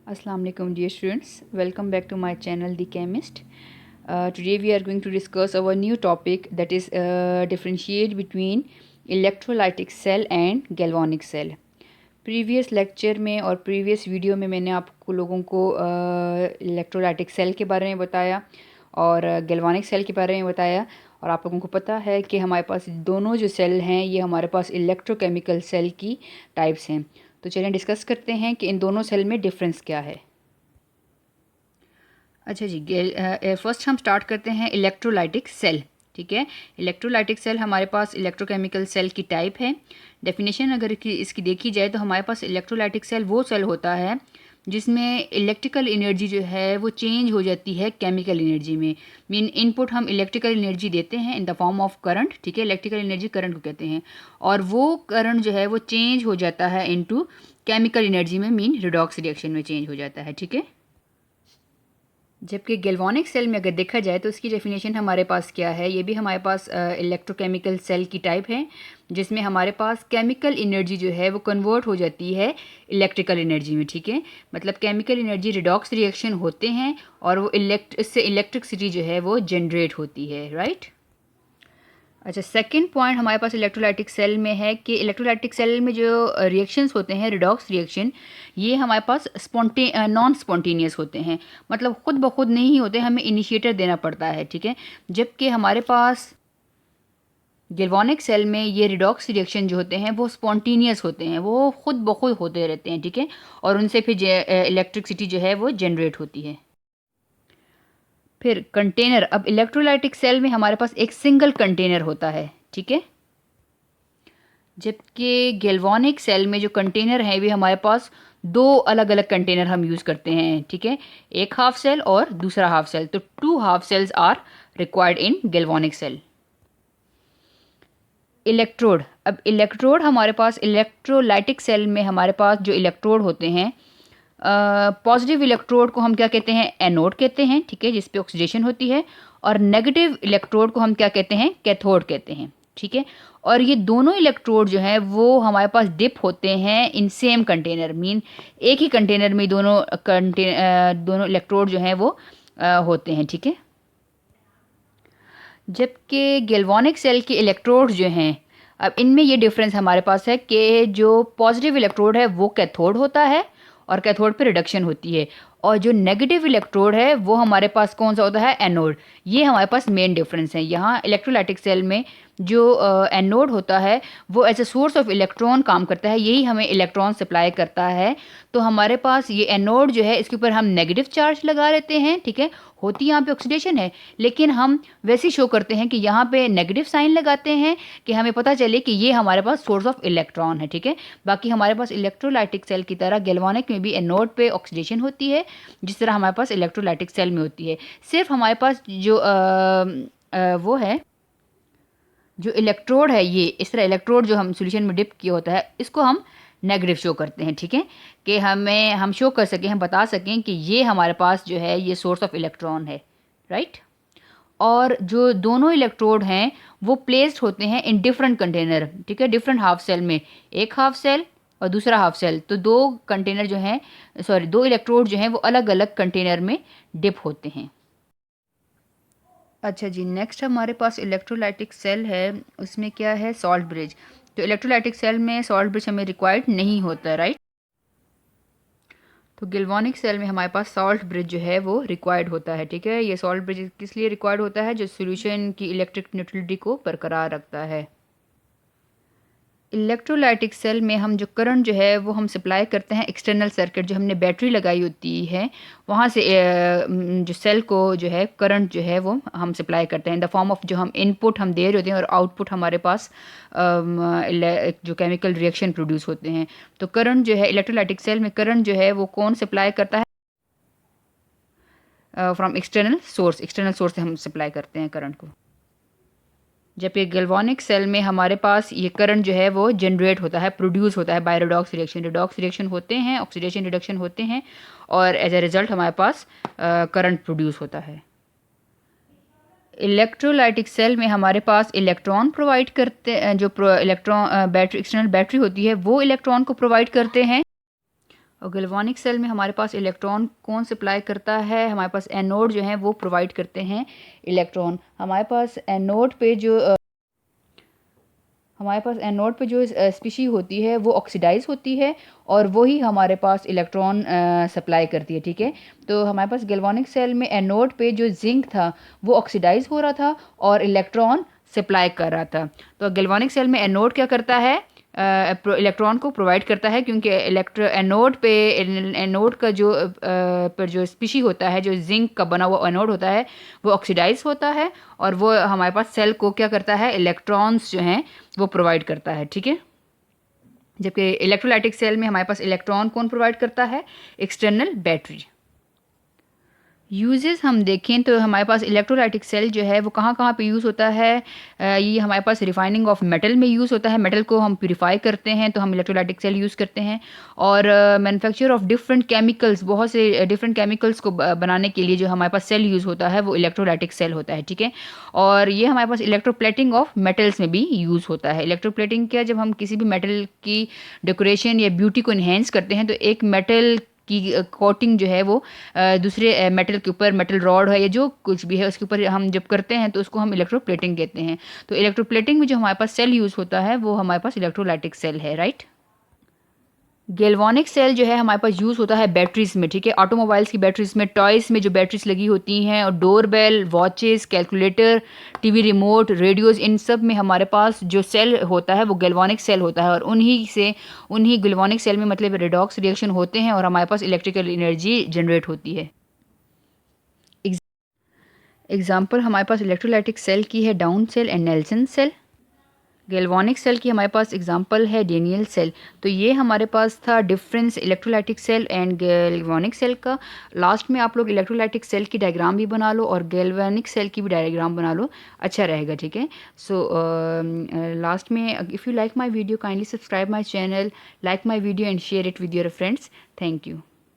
Assalamu alaikum dear students, welcome back to my channel The Chemist. Today we are going to discuss our new topic, that is differentiate between electrolytic cell and galvanic cell. Previous lecture में और previous video में मैंने आपको लोगों को electrolytic cell के बारे में बताया और गैल्वानिक सेल के बारे में बताया। और आप लोगों को पता है कि हमारे पास दोनों जो सेल हैं ये हमारे पास इलेक्ट्रोकेमिकल सेल की टाइप्स हैं। तो चलिए डिस्कस करते हैं कि इन दोनों सेल में डिफरेंस क्या है। अच्छा जी, फर्स्ट हम स्टार्ट करते हैं इलेक्ट्रोलाइटिक सेल। ठीक है, इलेक्ट्रोलाइटिक सेल हमारे पास इलेक्ट्रोकेमिकल सेल की टाइप है। डेफिनेशन अगर इसकी देखी जाए तो हमारे पास इलेक्ट्रोलाइटिक सेल वो सेल होता है जिसमें इलेक्ट्रिकल एनर्जी जो है वो चेंज हो जाती है केमिकल एनर्जी में। मीन इनपुट हम इलेक्ट्रिकल एनर्जी देते हैं in the form of current. ठीक है, इलेक्ट्रिकल एनर्जी करंट को कहते हैं, और वो करंट जो है वो चेंज हो जाता है इनटू केमिकल एनर्जी में, मीन रिडॉक्स रिएक्शन में चेंज हो जाता है। ठीक है, जबकि गैल्वानिक सेल में अगर देखा जाए तो इसकी डेफिनेशन हमारे पास क्या है, ये भी हमारे पास इलेक्ट्रोकेमिकल सेल की टाइप है जिसमें हमारे पास केमिकल एनर्जी जो है वो कन्वर्ट हो जाती है इलेक्ट्रिकल एनर्जी में। ठीक है, मतलब केमिकल एनर्जी रिडॉक्स रिएक्शन होते हैं और वो इससे इलेक्ट्रिसिटी जो है वो जनरेट होती है। राइट। अच्छा, सेकंड पॉइंट हमारे पास इलेक्ट्रोलाइटिक सेल में है कि इलेक्ट्रोलाइटिक सेल में जो रिएक्शंस होते हैं, रिडॉक्स रिएक्शन, ये हमारे पास नॉन स्पॉन्टेनियस होते हैं, मतलब खुद ब खुद नहीं होते, हमें इनिशिएटर देना पड़ता है। ठीक है, जबकि हमारे पास गैल्वानिक सेल में ये रिडॉक्स रिएक्शन जो होते हैं वो स्पॉन्टेनियस होते हैं, वो खुद ब खुद होते रहते हैं। ठीक है, और उनसे फिर इलेक्ट्रिसिटी जो है वो जनरेट होती है। फिर कंटेनर, अब इलेक्ट्रोलाइटिक सेल में हमारे पास एक सिंगल कंटेनर होता है। ठीक है, जबकि गैल्वानिक सेल में जो कंटेनर है वे हमारे पास दो अलग अलग कंटेनर हम यूज़ करते हैं। ठीक है, एक हाफ सेल और दूसरा हाफ सेल, तो 2 half cells are required in galvanic cell. Electrode, अब इलेक्ट्रोड हमारे पास इलेक्ट्रोलाइटिक सेल में हमारे पास जो इलेक्ट्रोड होते हैं, पॉजिटिव इलेक्ट्रोड को हम क्या कहते हैं, एनोड कहते हैं। ठीक है, जिस पे ऑक्सीडेशन होती है, और नेगेटिव इलेक्ट्रोड को हम क्या कहते हैं, कैथोड कहते हैं। ठीक है, और ये दोनों इलेक्ट्रोड जो हैं वो हमारे पास डिप होते हैं इन सेम कंटेनर, मीन एक ही कंटेनर में दोनों इलेक्ट्रोड जो हैं वो होते हैं। ठीक है, जबकि गैल्वानिक सेल के इलेक्ट्रोड जो हैं, अब इनमें ये डिफरेंस हमारे पास है कि जो पॉजिटिव इलेक्ट्रोड है वो कैथोड होता है और कैथोड पे रिडक्शन होती है, और जो नेगेटिव इलेक्ट्रोड है वो हमारे पास कौन सा होता है, एनोड। ये हमारे पास मेन डिफरेंस है। यहाँ इलेक्ट्रोलाइटिक सेल में जो एनोड होता है वो as a source of electron काम करता है, यही हमें इलेक्ट्रॉन सप्लाई करता है। तो हमारे पास ये एनोड जो है इसके ऊपर हम नेगेटिव चार्ज लगा लेते हैं। ठीक है, होती यहाँ पे ऑक्सीडेशन है, लेकिन हम वैसे शो करते हैं कि यहाँ पे नेगेटिव साइन लगाते हैं कि हमें पता चले कि ये हमारे पास सोर्स ऑफ इलेक्ट्रॉन है। ठीक है, बाकी हमारे पास इलेक्ट्रोलाइटिक सेल की तरह गैल्वानिक में भी एनोड पे ऑक्सीडेशन होती है जिस तरह हमारे पास इलेक्ट्रोलाइटिक सेल में होती है। सिर्फ हमारे पास जो वो है, जो इलेक्ट्रोड है, ये इस तरह इलेक्ट्रोड जो हम सॉल्यूशन में डिप किया होता है इसको हम नेगेटिव शो करते हैं। ठीक है, कि हम शो कर सकें, हम बता सकें कि ये हमारे पास जो है ये सोर्स ऑफ इलेक्ट्रॉन है। राइट। और जो दोनों इलेक्ट्रोड हैं वो प्लेस्ड होते हैं इन डिफरेंट कंटेनर। ठीक है, डिफरेंट हाफ सेल में, एक हाफ सेल और दूसरा हाफ सेल, तो दो कंटेनर जो हैं, सॉरी, दो इलेक्ट्रोड जो हैं वो अलग अलग कंटेनर में डिप होते हैं। अच्छा जी, नेक्स्ट हमारे पास इलेक्ट्रोलाइटिक सेल है, उसमें क्या है, सॉल्ट ब्रिज। तो इलेक्ट्रोलाइटिक सेल में सॉल्ट ब्रिज हमें रिक्वायर्ड नहीं होता। राइट। तो गैल्वानिक सेल में हमारे पास सॉल्ट ब्रिज जो है वो रिक्वायर्ड होता है। ठीक है, ये सॉल्ट ब्रिज किस लिए रिक्वायर्ड होता है, जो सॉल्यूशन की इलेक्ट्रिक न्यूट्रलिटी को बरकरार रखता है। इलेक्ट्रोलाइटिक सेल में हम जो करंट जो है वो हम सप्लाई करते हैं एक्सटर्नल सर्किट, जो हमने बैटरी लगाई होती है वहाँ से जो सेल को जो है करंट जो है वो हम सप्लाई करते हैं इन द फॉर्म ऑफ, जो हम इनपुट हम दे रहे होते हैं और आउटपुट हमारे पास जो केमिकल रिएक्शन प्रोड्यूस होते हैं। तो करंट जो है इलेक्ट्रोलाइटिक सेल में, करंट जो है वो कौन सप्लाई करता है, फ्रॉम एक्सटर्नल सोर्स से हम सप्लाई करते हैं करंट को। जबकि गैल्वानिक सेल में हमारे पास ये करंट जो है वो जनरेट होता है, प्रोड्यूस होता है by redox reaction. Redox reaction होते हैं, ऑक्सीडेशन रिडक्शन होते हैं, और एज ए रिजल्ट हमारे पास करंट प्रोड्यूस होता है। इलेक्ट्रोलाइटिक सेल में हमारे पास इलेक्ट्रॉन प्रोवाइड करते हैं, जो इलेक्ट्रॉन बैटरी, एक्सटर्नल बैटरी होती है वो इलेक्ट्रॉन को प्रोवाइड करते हैं, और गैल्वेनिक सेल में हमारे पास इलेक्ट्रॉन कौन सप्लाई करता है? हमारे पास एनोड जो हैं वो प्रोवाइड करते हैं इलेक्ट्रॉन। हमारे पास एनोड पे जो स्पीशी होती है वो ऑक्सीडाइज होती है और वही हमारे पास इलेक्ट्रॉन सप्लाई करती है, ठीक है। तो हमारे पास गैल्वेनिक सेल में एनोड पे जो जिंक था वो ऑक्सीडाइज हो रहा था और इलेक्ट्रॉन सप्लाई कर रहा था। तो गैल्वेनिक सेल में एनोड क्या करता है? इलेक्ट्रॉन को प्रोवाइड करता है, क्योंकि एनोड का जो स्पीशी होता है, जो जिंक का बना हुआ एनोड होता है, वो ऑक्सीडाइज होता है और वो हमारे पास सेल को क्या करता है? इलेक्ट्रॉन्स जो हैं वो प्रोवाइड करता है, ठीक है। जबकि इलेक्ट्रोलाइटिक सेल में हमारे पास इलेक्ट्रॉन कौन प्रोवाइड करता है? External battery. यूजेस हम देखें तो हमारे पास इलेक्ट्रोलाइटिक सेल जो है वो कहाँ कहाँ पे यूज़ होता है? ये हमारे पास रिफाइनिंग ऑफ मेटल में यूज़ होता है। मेटल को हम प्यूरिफाई करते हैं तो हम इलेक्ट्रोलाइटिक सेल यूज़ करते हैं। और मैन्युफैक्चर ऑफ डिफरेंट केमिकल्स, बहुत से डिफरेंट केमिकल्स को बनाने के लिए जो हमारे पास सेल यूज़ होता है वो इलेक्ट्रोलाइटिक सेल होता है, ठीक है। और ये हमारे पास इलेक्ट्रोप्लेटिंग ऑफ मेटल्स में भी यूज़ होता है। इलेक्ट्रोप्लेटिंग क्या, जब हम किसी भी मेटल की डेकोरेशन या ब्यूटी को इन्हेंस करते हैं तो एक मेटल की कोटिंग जो है वो दूसरे मेटल के ऊपर, मेटल रॉड है या जो कुछ भी है उसके ऊपर हम जब करते हैं तो उसको हम इलेक्ट्रोप्लेटिंग कहते हैं। तो इलेक्ट्रोप्लेटिंग में जो हमारे पास सेल यूज़ होता है वो हमारे पास इलेक्ट्रोलाइटिक सेल है, राइट। गैल्वेनिक सेल जो है हमारे पास यूज़ होता है बैटरीज में, ठीक है। ऑटोमोबाइल्स की बैटरीज में, टॉयज़ में जो बैटरीज लगी होती हैं, और doorbell, watches, calculator, TV remote, radios, इन सब में हमारे पास जो सेल होता है वो गैल्वेनिक सेल होता है। और उन्हीं गैल्वेनिक सेल में मतलब रेडॉक्स रिएक्शन होते हैं और हमारे पास इलेक्ट्रिकल एनर्जी जनरेट होती है। एग्जाम्पल हमारे पास इलेक्ट्रोलाइटिक सेल की है down cell and Nelson cell. Galvanic cell की हमारे पास एग्जांपल है डेनियल सेल। तो ये हमारे पास था difference electrolytic cell and galvanic cell का। लास्ट में आप लोग इलेक्ट्रोलाइटिक सेल की डायग्राम भी बना लो और गैल्वेनिक सेल की भी डायग्राम बना लो, अच्छा रहेगा, ठीक है। सो लास्ट में, if you like my video kindly subscribe my channel, like my video and share it with your friends. Thank you.